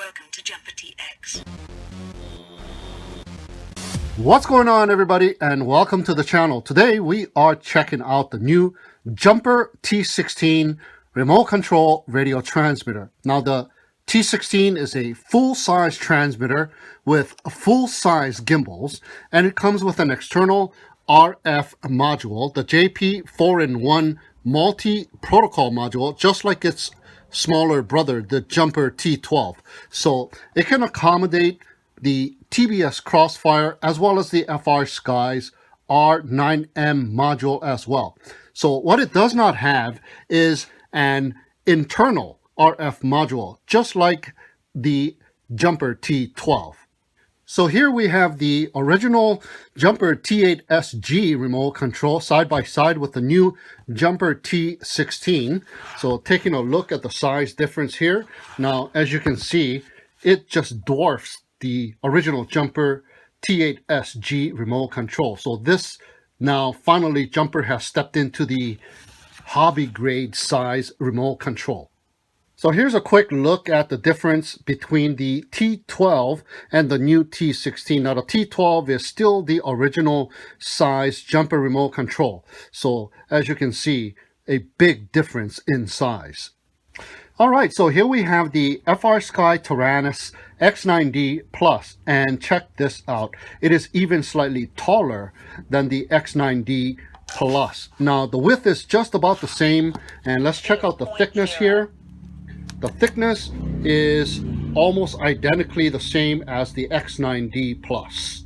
Welcome to Jumper TX. What's going on, everybody, and welcome to the channel. Today we are checking out the new Jumper T16 remote control radio transmitter. Now the T16 is a full-size transmitter with full-size gimbals, and it comes with an external RF module, the JP 4-in-1 multi-protocol module, just like its smaller brother, the Jumper T12. So it can accommodate the TBS Crossfire as well as the Frsky R9M module as well. So what it does not have is an internal RF module, just like the Jumper T12. So here we have the original Jumper T8SG remote control side by side with the new Jumper T16. So taking a look at the size difference here. Now, as you can see, it just dwarfs the original Jumper T8SG remote control. So this now finally Jumper has stepped into the hobby grade size remote control. So here's a quick look at the difference between the T12 and the new T16. Now the T12 is still the original size Jumper remote control. So as you can see, a big difference in size. All right, so here we have the Frsky Taranis X9D Plus, and check this out. It is even slightly taller than the X9D Plus. Now the width is just about the same, and let's check out the thickness here. The thickness is almost identically the same as the X9D Plus.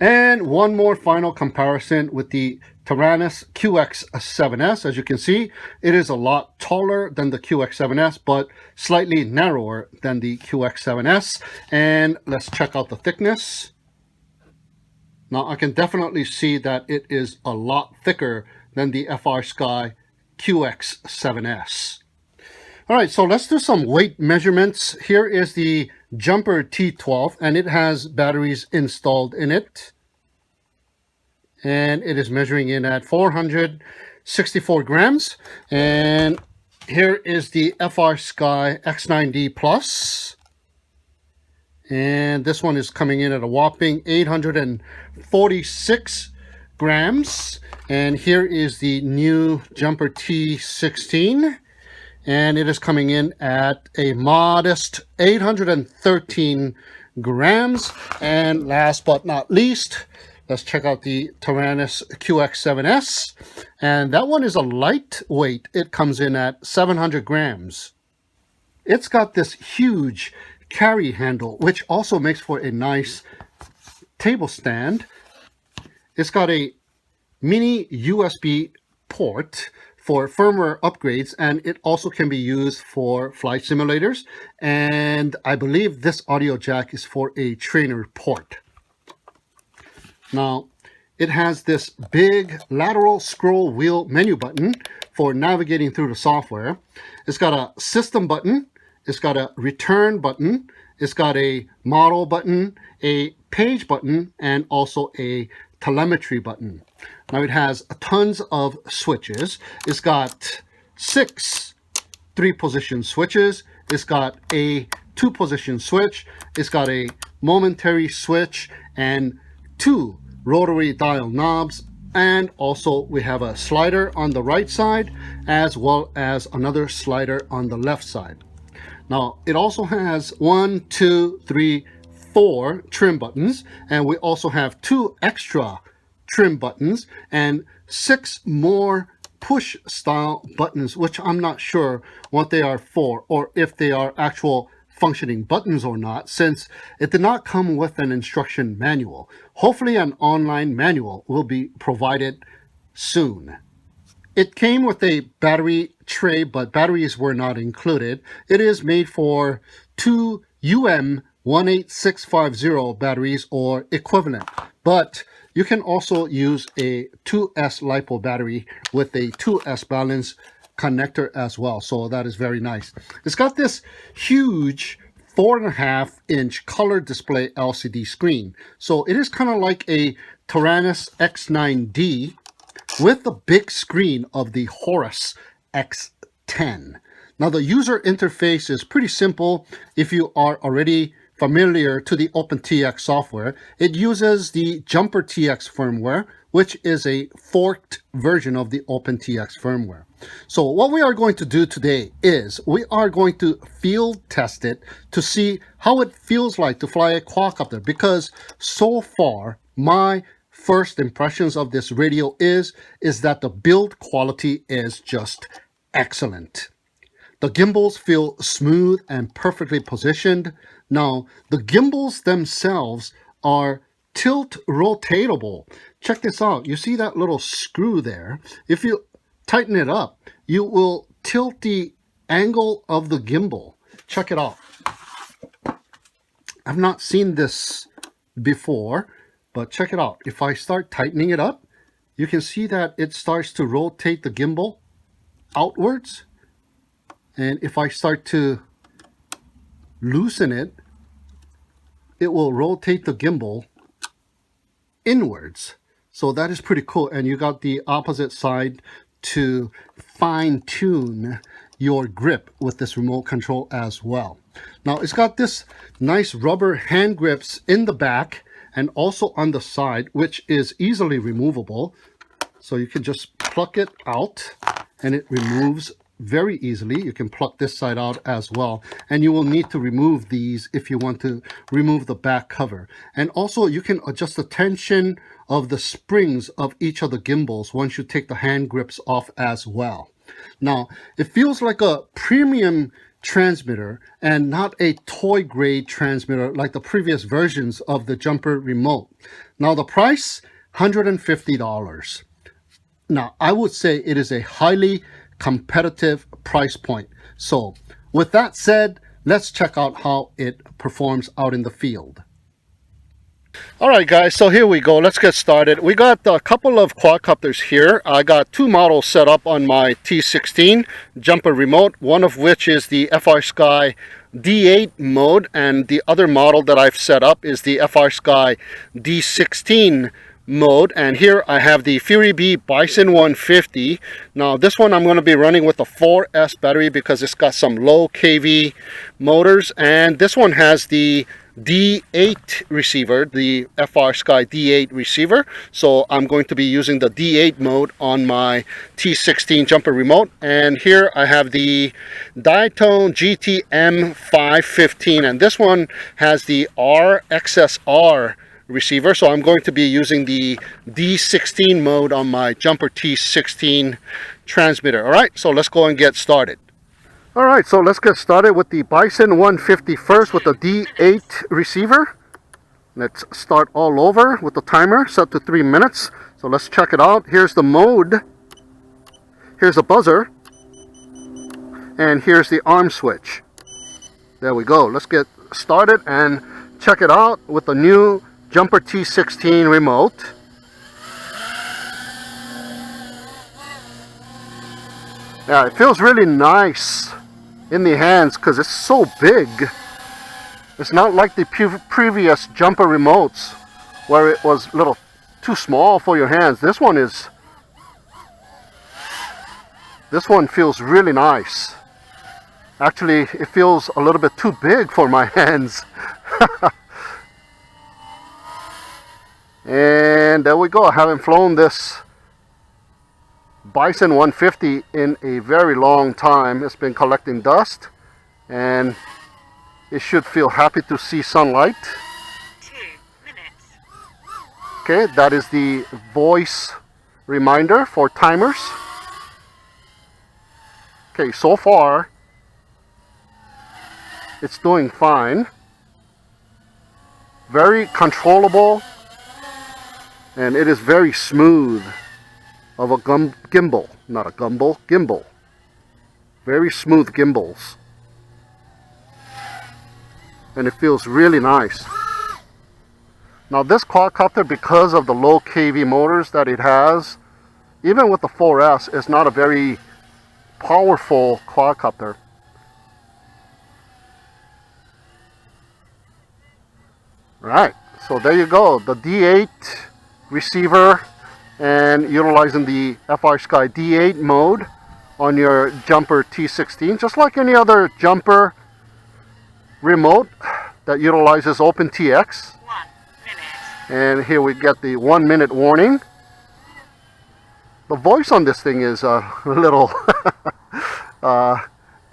And one more final comparison with the Taranis QX7S. As you can see, it is a lot taller than the QX7S, but slightly narrower than the QX7S. And let's check out the thickness. Now I can definitely see that it is a lot thicker than the Frsky QX7S. All right, so let's do some weight measurements. Here is the Jumper T12, and it has batteries installed in it. And it is measuring in at 464 grams. And here is the Frsky X9D Plus. And this one is coming in at a whopping 846 grams. And here is the new Jumper T16. And it is coming in at a modest 813 grams. And last but not least, let's check out the Taranis QX7S. And that one is a lightweight. It comes in at 700 grams. It's got this huge carry handle, which also makes for a nice table stand. It's got a mini USB port for firmware upgrades, and it also can be used for flight simulators. And I believe this audio jack is for a trainer port. Now, it has this big lateral scroll wheel menu button for navigating through the software. It's got a system button. It's got a return button. It's got a model button, a page button, and also a telemetry button. Now it has tons of switches. It's got 6 3-position switches. It's got a 2-position switch. It's got a momentary switch and 2 rotary dial knobs. And also we have a slider on the right side as well as another slider on the left side. Now it also has 1, 2, 3, 4 trim buttons, and we also have 2 extra trim buttons and 6 more push style buttons, which I'm not sure what they are for or if they are actual functioning buttons or not, since it did not come with an instruction manual. Hopefully an online manual will be provided soon. It came with a battery tray, but batteries were not included. It is made for 2 UM18650 batteries or equivalent, but you can also use a 2S LiPo battery with a 2S balance connector as well. So that is very nice. It's got this huge 4.5-inch color display LCD screen. So it is kind of like a Taranis X9D with the big screen of the Horus X10. Now the user interface is pretty simple if you are already familiar to the OpenTX software. It uses the Jumper TX firmware, which is a forked version of the OpenTX firmware. So what we are going to do today is we are going to field test it to see how it feels like to fly a quadcopter, because so far my first impressions of this radio is that the build quality is just excellent. The gimbals feel smooth and perfectly positioned. Now, the gimbals themselves are tilt rotatable. Check this out. You see that little screw there? If you tighten it up, you will tilt the angle of the gimbal. Check it out. I've not seen this before, but check it out. If I start tightening it up, you can see that it starts to rotate the gimbal outwards. And if I start to loosen it, it will rotate the gimbal inwards. So that is pretty cool. And you got the opposite side to fine-tune your grip with this remote control as well. Now it's got this nice rubber hand grips in the back and also on the side, which is easily removable. So you can just pluck it out and it removes very easily. You can pluck this side out as well, and you will need to remove these if you want to remove the back cover. And also you can adjust the tension of the springs of each of the gimbals once you take the hand grips off as well. Now it feels like a premium transmitter and not a toy grade transmitter like the previous versions of the Jumper remote. Now the price, $150. Now I would say it is a highly competitive price point. So with that said, let's check out how it performs out in the field. All right guys, so here we go. Let's get started. We got a couple of quadcopters here. I got two models set up on my T16 Jumper remote, one of which is the Frsky D8 mode, and the other model that I've set up is the Frsky D16 mode. And here I have the Fury B Bison 150. Now this one I'm going to be running with a 4S battery because it's got some low kV motors, and this one has the D8 receiver, the Frsky D8 receiver. So I'm going to be using the D8 mode on my T16 Jumper remote. And here I have the Diatone GTM 515, and this one has the RXSR receiver. So I'm going to be using the D16 mode on my Jumper T16 transmitter. All right, so let's go and get started. All right, so let's get started with the Bison 150 first with the D8 receiver. Let's start all over with the timer set to 3 minutes. So let's check it out. Here's the mode. Here's the buzzer. And here's the arm switch. There we go. Let's get started and check it out with the new Jumper T16 remote. Yeah, it feels really nice in the hands because it's so big. It's not like the previous Jumper remotes where it was a little too small for your hands. This one feels really nice. Actually, it feels a little bit too big for my hands. And there we go. I haven't flown this Bison 150 in a very long time. It's been collecting dust and it should feel happy to see sunlight. 2 minutes. Okay, that is the voice reminder for timers. Okay, so far it's doing fine. Very controllable, and it is very smooth of a gimbal. Not a gumball, gimbal. Very smooth gimbals. And it feels really nice. Now this quadcopter, because of the low kV motors that it has, even with the 4S, is not a very powerful quadcopter. Right, so there you go, the D8 receiver, and utilizing the Frsky D8 mode on your jumper T16, just like any other jumper remote that utilizes OpenTX. 1 minute. And here we get the 1 minute warning. The voice on this thing is a little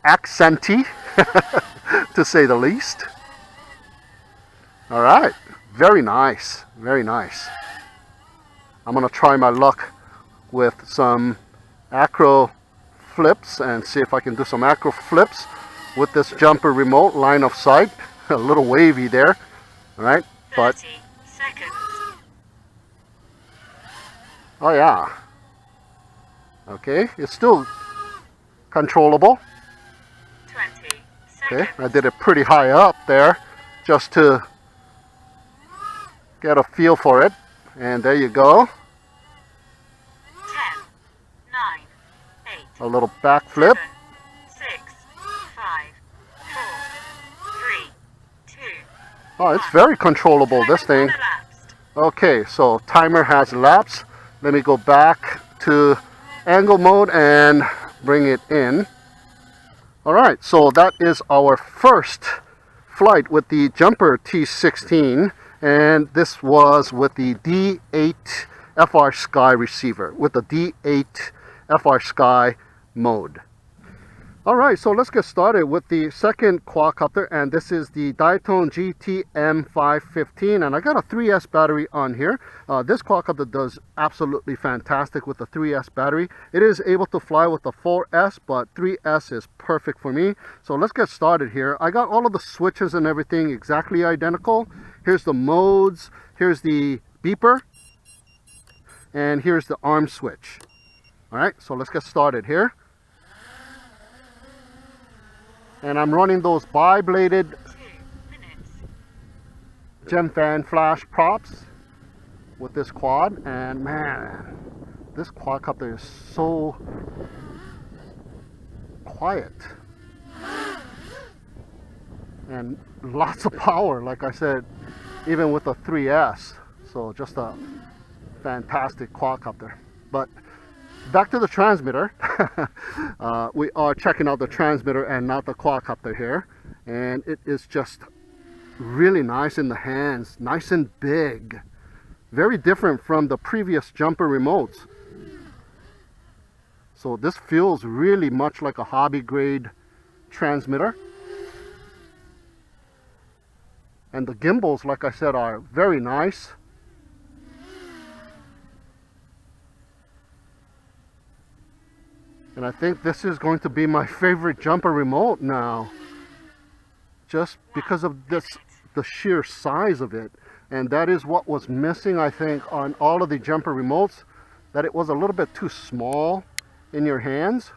accenty, to say the least. All right, very nice, very nice. I'm gonna try my luck with some acro flips and see if I can do some acro flips with this jumper remote. Line of sight, a little wavy there. All right, but 30 seconds. oh yeah, okay, it's still controllable. 20 Okay, seconds. I did it pretty high up there just to get a feel for it, and there you go. 10, 9, 8, A little backflip. 7, 6, 5, 4, 3, 2. Oh, it's very controllable, this thing. Elapsed. Okay, so timer has elapsed. Let me go back to angle mode and bring it in. All right, so that is our first flight with the jumper T16, and this was with the D8 Frsky receiver with the D8 Frsky mode. All right, so let's get started with the second quadcopter, and this is the Diatone GT-M515, and I got a 3S battery on here. This quadcopter does absolutely fantastic with the 3S battery. It is able to fly with the 4S, but 3S is perfect for me. So let's get started here. I got all of the switches and everything exactly identical. Here's the modes, here's the beeper, and here's the arm switch. All right, so let's get started here. And I'm running those bi-bladed 2 minutes. gem fan flash props with this quad, and man, this quadcopter is so quiet and lots of power, like I said, even with the 3S. So just a fantastic quadcopter. But back to the transmitter. We are checking out the transmitter and not the quadcopter here, and it is just really nice in the hands, nice and big, very different from the previous jumper remotes. So this feels really much like a hobby grade transmitter, and the gimbals, like I said, are very nice. And I think this is going to be my favorite jumper remote now, just because of this, the sheer size of it. And that is what was missing, I think, on all of the jumper remotes, that it was a little bit too small in your hands.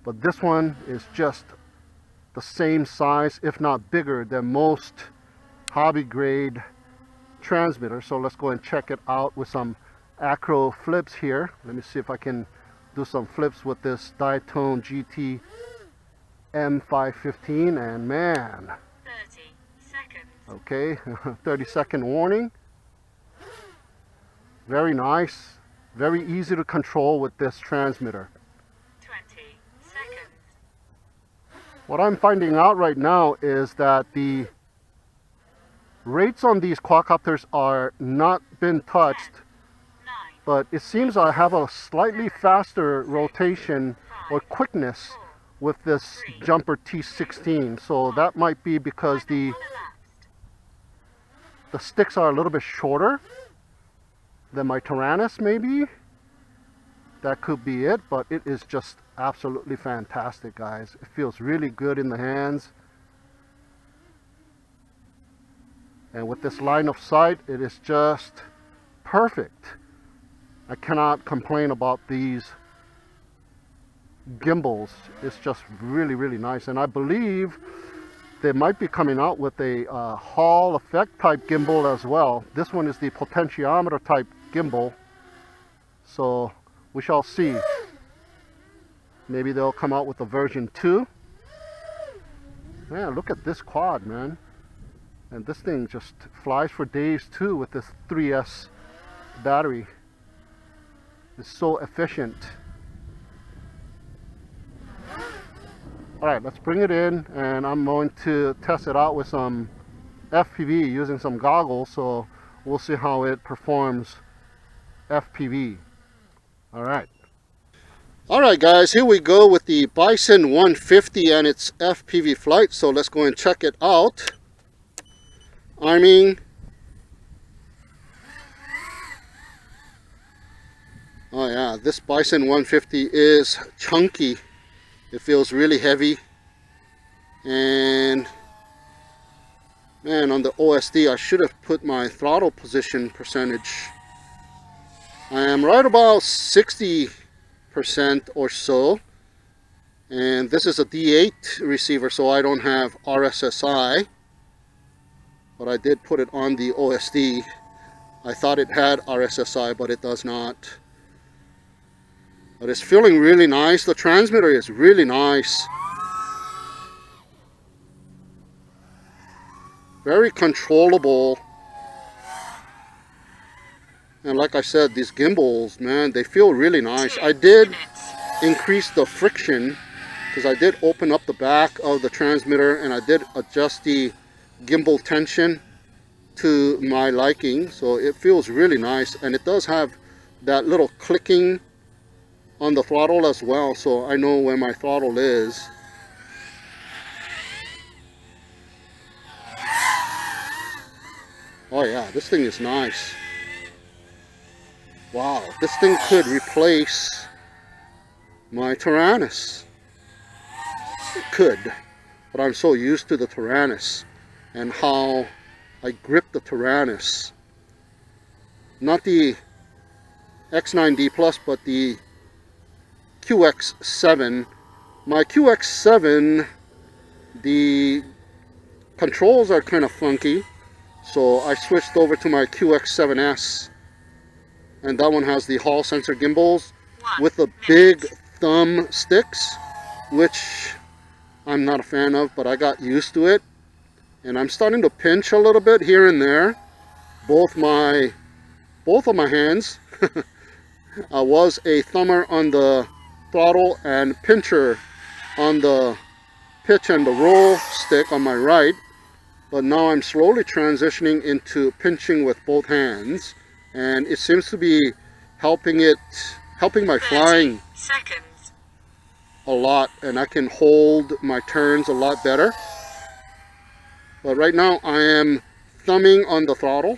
But this one is just the same size, if not bigger, than most hobby grade transmitters. So let's go and check it out with some acro flips here. Let me see if I can do some flips with this Diatone GT M515, and man, 30 seconds. okay, 30-second warning. Very nice, very easy to control with this transmitter. 20 seconds. What I'm finding out right now is that the rates on these quadcopters are not been touched, 9, but it seems I have a slightly faster rotation or quickness with this jumper T16. So that might be because the sticks are a little bit shorter than my Tyrannus, maybe. That could be it, but it is just absolutely fantastic, guys. It feels really good in the hands. And with this line of sight, it is just perfect. I cannot complain about these gimbals. It's just really, really nice. And I believe they might be coming out with a Hall effect type gimbal as well. This one is the potentiometer type gimbal. So we shall see. Maybe they'll come out with a version 2. Man, look at this quad, man. And this thing just flies for days too with this 3S battery. It's so efficient. Alright, let's bring it in, and I'm going to test it out with some FPV using some goggles, so we'll see how it performs FPV. Alright. Alright guys, here we go with the Bison 150 and its FPV flight, so let's go and check it out. Arming. Oh yeah, this Bison 150 is chunky. It feels really heavy. And man, on the OSD I should have put my throttle position percentage. I am right about 60% or so. And this is a D8 receiver, so I don't have RSSI. But I did put it on the OSD. I thought it had RSSI, but it does not. But it's feeling really nice. The transmitter is really nice. Very controllable. And like I said, these gimbals, man, they feel really nice. I did increase the friction because I did open up the back of the transmitter and I did adjust the gimbal tension to my liking. So it feels really nice, and it does have that little clicking on the throttle as well, so I know where my throttle is. Oh yeah, this thing is nice. Wow, this thing could replace my Tyrannus. It could, but I'm so used to the Tyrannus and how I grip the Tyrannus. Not the X9D Plus, but the QX7. My QX7, the controls are kind of funky, so I switched over to my QX7S, and that one has the Hall sensor gimbals with the big thumb sticks, which I'm not a fan of, but I got used to it, and I'm starting to pinch a little bit here and there. Both of my hands. I was a thumber on the throttle and pincher on the pitch and the roll stick on my right, but now I'm slowly transitioning into pinching with both hands, and it seems to be helping my flying a lot, and I can hold my turns a lot better. But right now I am thumbing on the throttle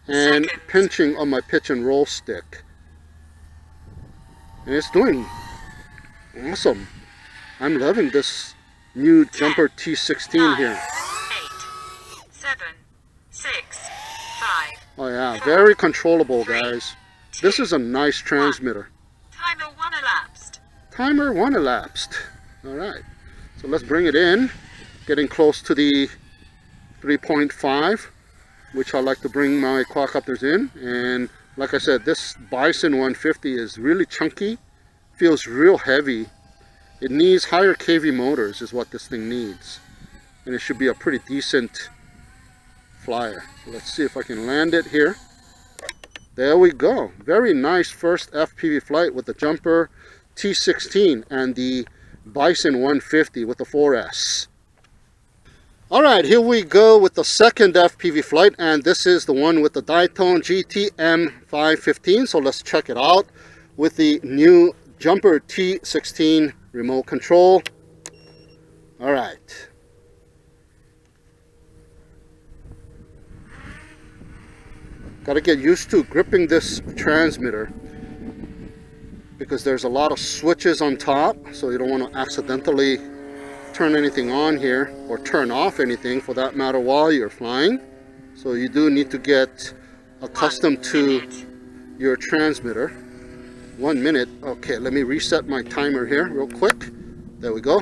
and pinching on my pitch and roll stick, and it's doing awesome. I'm loving this new Jumper T16 here. 8, 7, 6, 5. Oh yeah, very controllable, guys. This is a nice transmitter. Timer 1 elapsed. Timer 1 elapsed. Alright, so let's bring it in. Getting close to the 3.5, which I like to bring my quadcopters in. And like I said, this Bison 150 is really chunky. Feels real heavy. It needs higher kV motors is what this thing needs, and it should be a pretty decent flyer. So let's see if I can land it here. There we go. Very nice first FPV flight with the Jumper T16 and the Bison 150 with the 4S. Alright, here we go with the second FPV flight, and this is the one with the Diatone GTM515. So let's check it out with the new Jumper T16 remote control. Alright. Gotta get used to gripping this transmitter because there's a lot of switches on top, so you don't want to accidentally turn anything on here or turn off anything for that matter while you're flying. So you do need to get accustomed to your transmitter. 1 minute. Okay, let me reset my timer here real quick. There we go.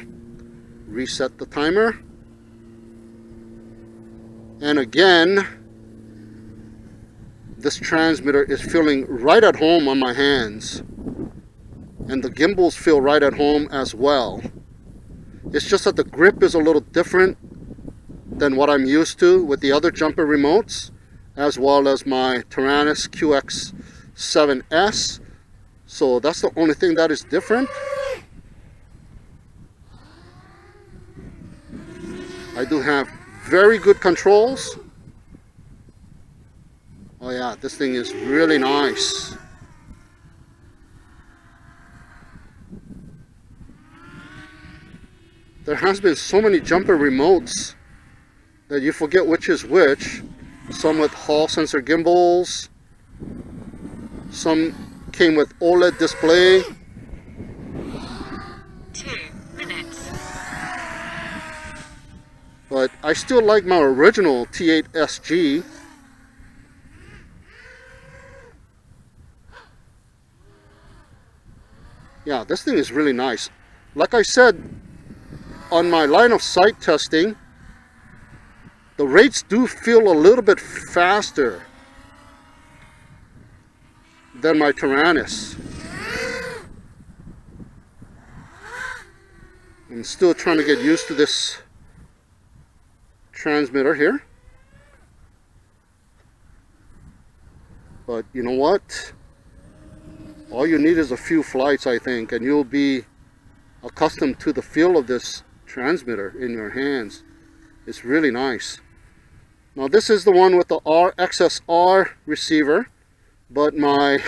Reset the timer. And again, this transmitter is feeling right at home on my hands. And the gimbals feel right at home as well. It's just that the grip is a little different than what I'm used to with the other Jumper remotes, as well as my Tyrannus QX7S. So that's the only thing that is different. I do have very good controls. Oh yeah, this thing is really nice. There has been so many jumper remotes that you forget which is which. Some with Hall sensor gimbals. Some came with OLED display. 2 minutes. But I still like my original T8 SG. Yeah, this thing is really nice. Like I said, on my line of sight testing, the rates do feel a little bit faster than my Tyrannus. I'm still trying to get used to this transmitter here. But you know what? All you need is a few flights, I think, and you'll be accustomed to the feel of this transmitter in your hands. It's really nice. Now this is the one with the RXSR receiver, but my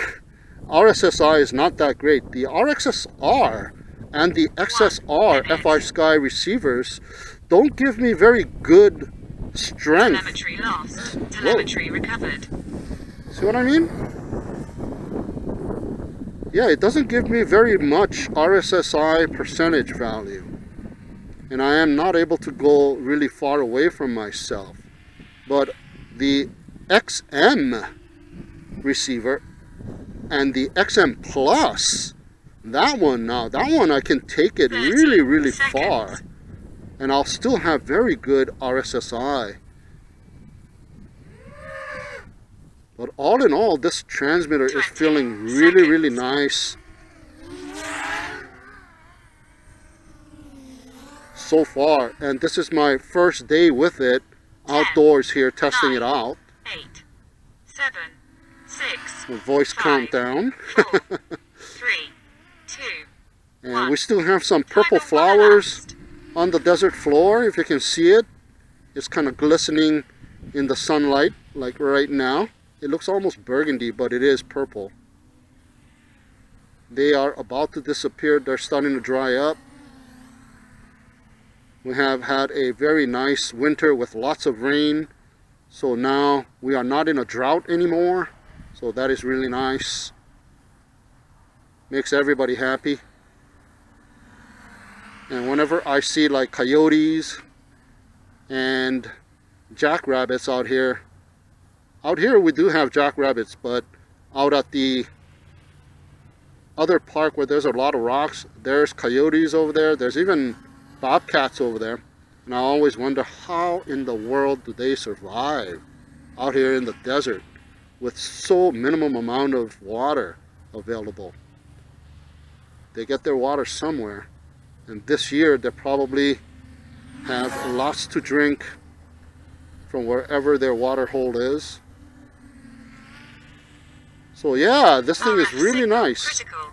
RSSI is not that great. The RXSR and the XSR Frsky receivers don't give me very good strength. Telemetry lost. Telemetry recovered. See what I mean? Yeah, it doesn't give me very much RSSI percentage value. And I am not able to go really far away from myself. But the XM receiver and the XM Plus, that one I can take it really far. And I'll still have very good RSSI. But all in all, this transmitter is feeling really nice so far. And this is my first day with it outdoors here, testing it out. 8, 7, 6, The voice 5, countdown. 4, 3, 2, And we still have some purple flowers on the desert floor. If you can see it, it's kind of glistening in the sunlight like right now. It looks almost burgundy, but it is purple. They are about to disappear. They're starting to dry up. We have had a very nice winter with lots of rain. So now we are not in a drought anymore. So that is really nice. Makes everybody happy. And whenever I see like coyotes and jackrabbits out here we do have jackrabbits, but out at the other park where there's a lot of rocks, there's coyotes over there. There's even bobcats over there. And I always wonder, how in the world do they survive out here in the desert with so minimum amount of water available? They get their water somewhere. And this year they probably have lots to drink from wherever their water hole is. So yeah, this thing is really nice. Critical.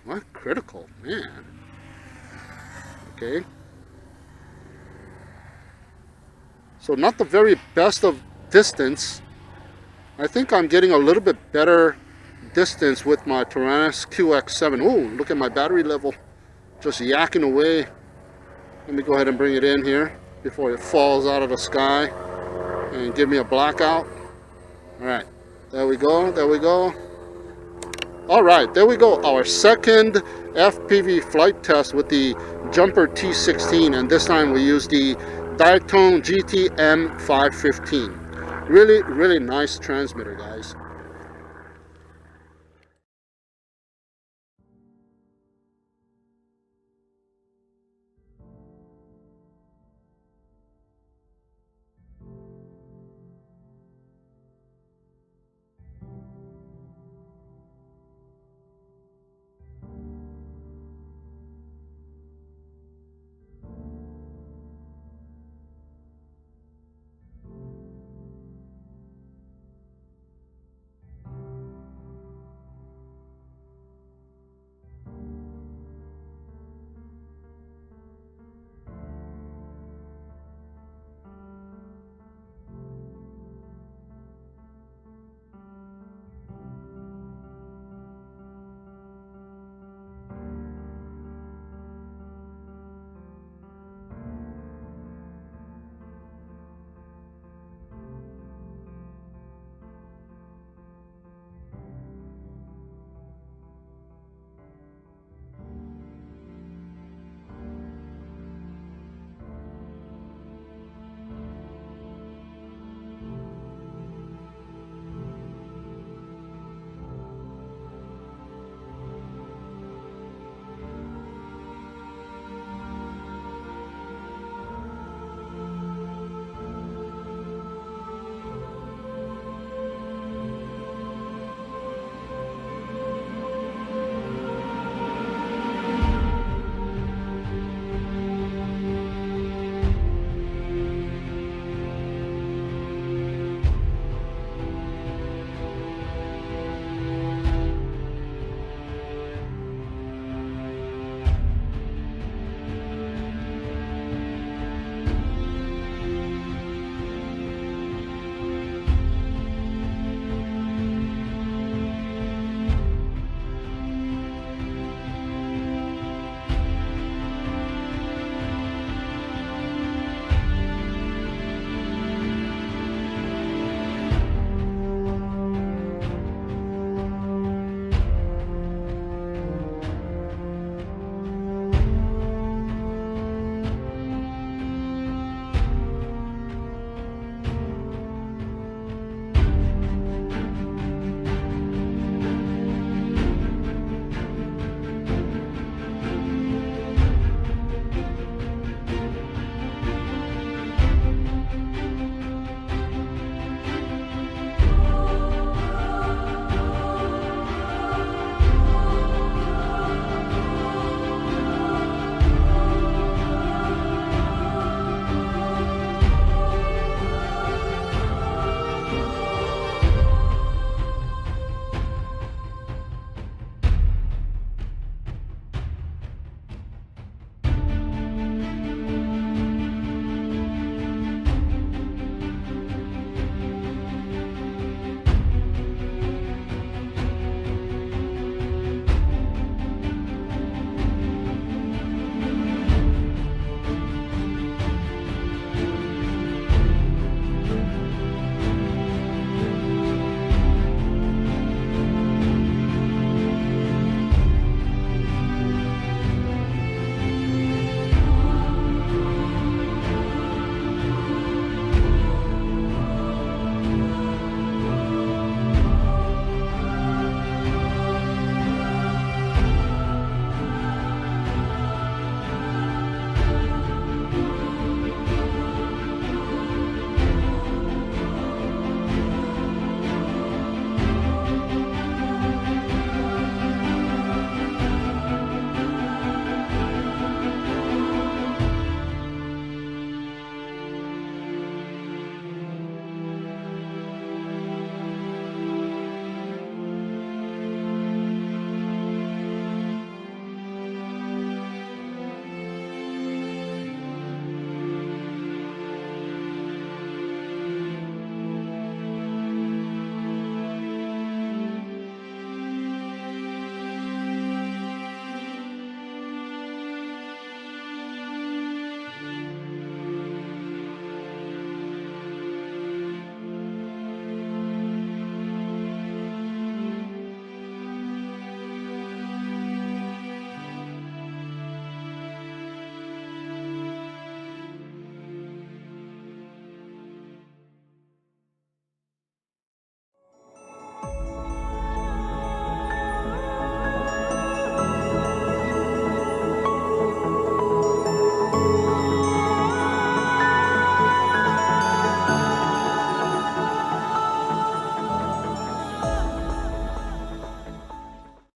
What critical, man? Okay. So not the very best of distance. I think I'm getting a little bit better distance with my Tyrannus QX7. Oh, look at my battery level. Just yakking away. Let me go ahead and bring it in here before it falls out of the sky and give me a blackout. Alright, there we go, there we go. Alright, there we go. Our second FPV flight test with the Jumper T16, and this time we use the Diatone GT M515. Really nice transmitter, guys.